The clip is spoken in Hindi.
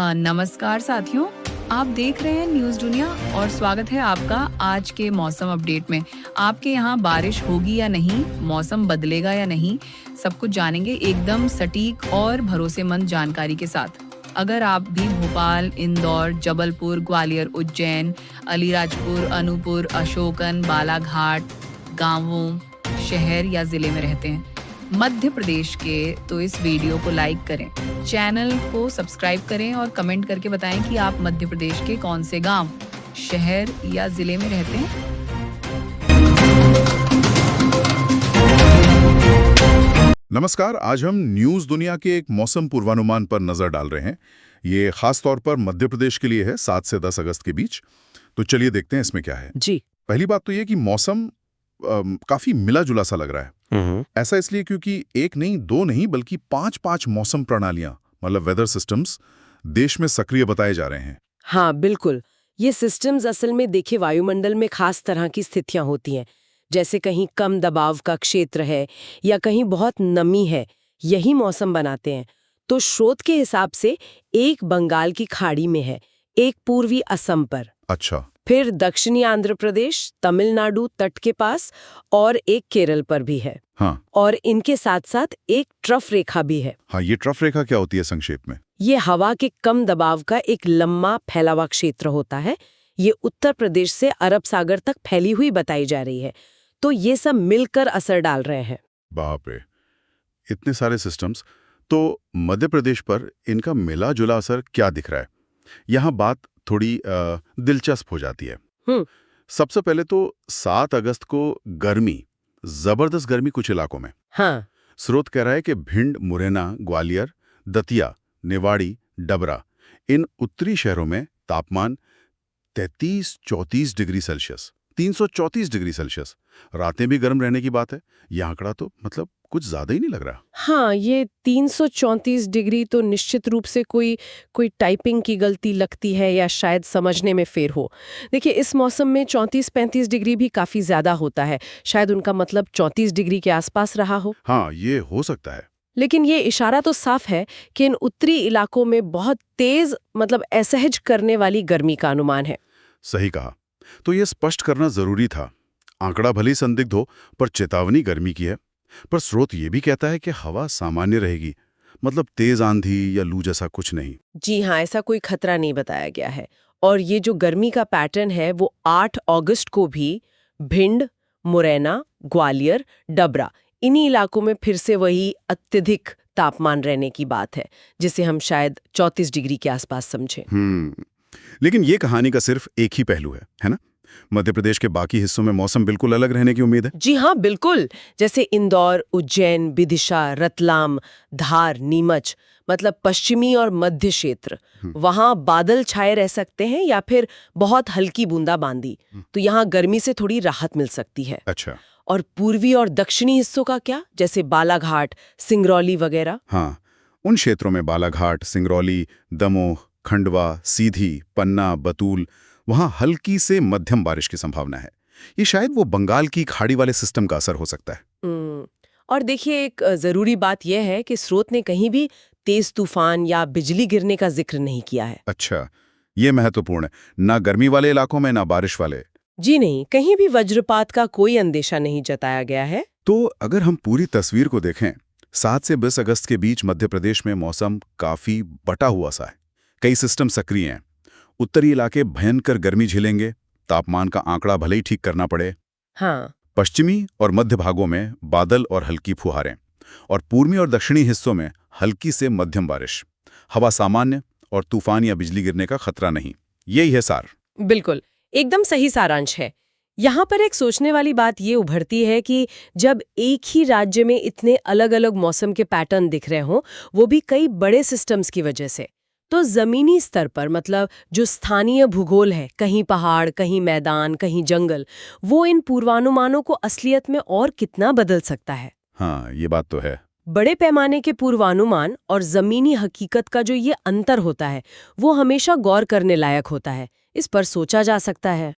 नमस्कार साथियों, आप देख रहे हैं न्यूज़ दुनिया और स्वागत है आपका आज के मौसम अपडेट में। आपके यहाँ बारिश होगी या नहीं, मौसम बदलेगा या नहीं, सब कुछ जानेंगे एकदम सटीक और भरोसेमंद जानकारी के साथ। अगर आप भी भोपाल, इंदौर, जबलपुर, ग्वालियर, उज्जैन, अलीराजपुर, अनूपपुर, अशोकन, बालाघाट, गांवों, शहर या जिले में रहते हैं मध्य प्रदेश के, तो इस वीडियो को लाइक करें, चैनल को सब्सक्राइब करें और कमेंट करके बताएं कि आप मध्य प्रदेश के कौन से गांव, शहर या जिले में रहते हैं। नमस्कार, आज हम न्यूज़ दुनिया के एक मौसम पूर्वानुमान पर नजर डाल रहे हैं। ये खास तौर पर मध्य प्रदेश के लिए है, 7 से 10 अगस्त के बीच। तो चलिए देखते हैं इसमें क्या है। जी। पहली बात तो ये कि मौसम काफी मिला जुला सा लग रहा है। ऐसा इसलिए क्योंकि एक नहीं, दो नहीं, बल्कि 5 मौसम प्रणालियां, मतलब वेदर सिस्टम्स, देश में सक्रिय बताए जा रहे हैं। हाँ, बिल्कुल। ये सिस्टम्स असल में देखिए वायुमंडल में खास तरह की स्थितियां होती हैं, जैसे कहीं कम दबाव का क्षेत्र है या कहीं बहुत नमी है, यही मौसम बनाते हैं। तो स्रोत के हिसाब से एक बंगाल की खाड़ी में है, एक पूर्वी असम पर, अच्छा, फिर दक्षिणी आंध्र प्रदेश, तमिलनाडु तट के पास और एक केरल पर भी है। हाँ। और इनके साथ साथ एक ट्रफ रेखा भी है। हाँ, ये ट्रफ रेखा क्या होती है संक्षेप में? ये हवा के कम दबाव का एक लंबा फैला हुआ क्षेत्र होता है। ये उत्तर प्रदेश से अरब सागर तक फैली हुई बताई जा रही है। तो ये सब मिलकर असर डाल रहे हैं। बाप रे, इतने सारे सिस्टम्स। तो मध्य प्रदेश पर इनका मिला जुला असर क्या दिख रहा है? यहाँ बात थोड़ी दिलचस्प हो जाती है। सबसे पहले तो 7 अगस्त को गर्मी, जबरदस्त गर्मी कुछ इलाकों में। हाँ। स्रोत कह रहा है कि भिंड, मुरैना, ग्वालियर, दतिया, निवाड़ी, डबरा, इन उत्तरी शहरों में तापमान 33-34 डिग्री सेल्सियस, 334 डिग्री सेल्सियस। रातें भी गर्म रहने की बात है। यह आंकड़ा तो मतलब कुछ ज्यादा ही नहीं लग रहा। हाँ, ये 334 डिग्री तो निश्चित रूप से कोई टाइपिंग की गलती लगती है या शायद समझने में फेर हो। देखिए, इस मौसम में 34-35 डिग्री भी काफी ज्यादा होता है। शायद उनका मतलब 34 डिग्री के आसपास रहा हो। हाँ, ये हो सकता है। लेकिन ये इशारा तो साफ है कि इन उत्तरी इलाकों में बहुत तेज, मतलब असहज करने वाली गर्मी का अनुमान है। सही कहा। तो ये स्पष्ट करना जरूरी था। आंकड़ा भले ही संदिग्ध हो, पर चेतावनी गर्मी की है। पर स्रोत ये भी कहता है कि हवा सामान्य रहेगी, मतलब तेज आंधी या लू जैसा कुछ नहीं। जी हाँ, ऐसा कोई खतरा नहीं बताया गया है। और ये जो गर्मी का पैटर्न है वो 8 अगस्त को भी भिंड, मुरैना, ग्वालियर, डबरा, इन्हीं इलाकों में फिर से वही अत्यधिक तापमान रहने की बात है, जिसे हम शायद 34 डिग्री के आसपास समझें। लेकिन ये कहानी का सिर्फ एक ही पहलू है ना? मध्य प्रदेश के बाकी हिस्सों में मौसम बिल्कुल अलग रहने की उम्मीद है। जी हाँ, बिल्कुल। जैसे इंदौर, उज्जैन, विदिशा, रतलाम, धार, नीमच, मतलब पश्चिमी और मध्य क्षेत्र, वहाँ बादल छाए रह सकते हैं या फिर बहुत हल्की बूंदाबांदी। तो यहाँ गर्मी से थोड़ी राहत मिल सकती है। अच्छा। और पूर्वी और दक्षिणी हिस्सों का क्या, जैसे बालाघाट, सिंगरौली वगैरह? हाँ, उन क्षेत्रों में बालाघाट, सिंगरौली, दमोह, खंडवा, सीधी, पन्ना, बतूल, वहां हल्की से मध्यम बारिश की संभावना है। ये शायद वो बंगाल की खाड़ी वाले सिस्टम का असर हो सकता है। और देखिए, एक जरूरी बात यह है कि स्रोत ने कहीं भी तेज तूफान या बिजली गिरने का जिक्र नहीं किया है। अच्छा, ये महत्वपूर्ण है। ना गर्मी वाले इलाकों में, ना बारिश वाले। जी नहीं, कहीं भी वज्रपात का कोई अंदेशा नहीं जताया गया है। तो अगर हम पूरी तस्वीर को देखें, 7 से 20 अगस्त के बीच मध्य प्रदेश में मौसम काफी बटा हुआ सा है। कई सिस्टम सक्रिय हैं। उत्तरी इलाके भयंकर गर्मी झेलेंगे, तापमान का आंकड़ा भले ही ठीक करना पड़े। हाँ। पश्चिमी और मध्य भागों में बादल और हल्की फुहारें, और पूर्वी और दक्षिणी हिस्सों में हल्की से मध्यम बारिश। हवा सामान्य और तूफान या बिजली गिरने का खतरा नहीं। यही है सार। बिल्कुल, एकदम सही सारांश है। यहाँ पर एक सोचने वाली बात ये उभरती है कि जब एक ही राज्य में इतने अलग अलग मौसम के पैटर्न दिख रहे हों, वो भी कई बड़े सिस्टम्स की वजह से, तो जमीनी स्तर पर, मतलब जो स्थानीय भूगोल है, कहीं पहाड़, कहीं मैदान, कहीं जंगल, वो इन पूर्वानुमानों को असलियत में और कितना बदल सकता है। हाँ, ये बात तो है। बड़े पैमाने के पूर्वानुमान और जमीनी हकीकत का जो ये अंतर होता है, वो हमेशा गौर करने लायक होता है। इस पर सोचा जा सकता है।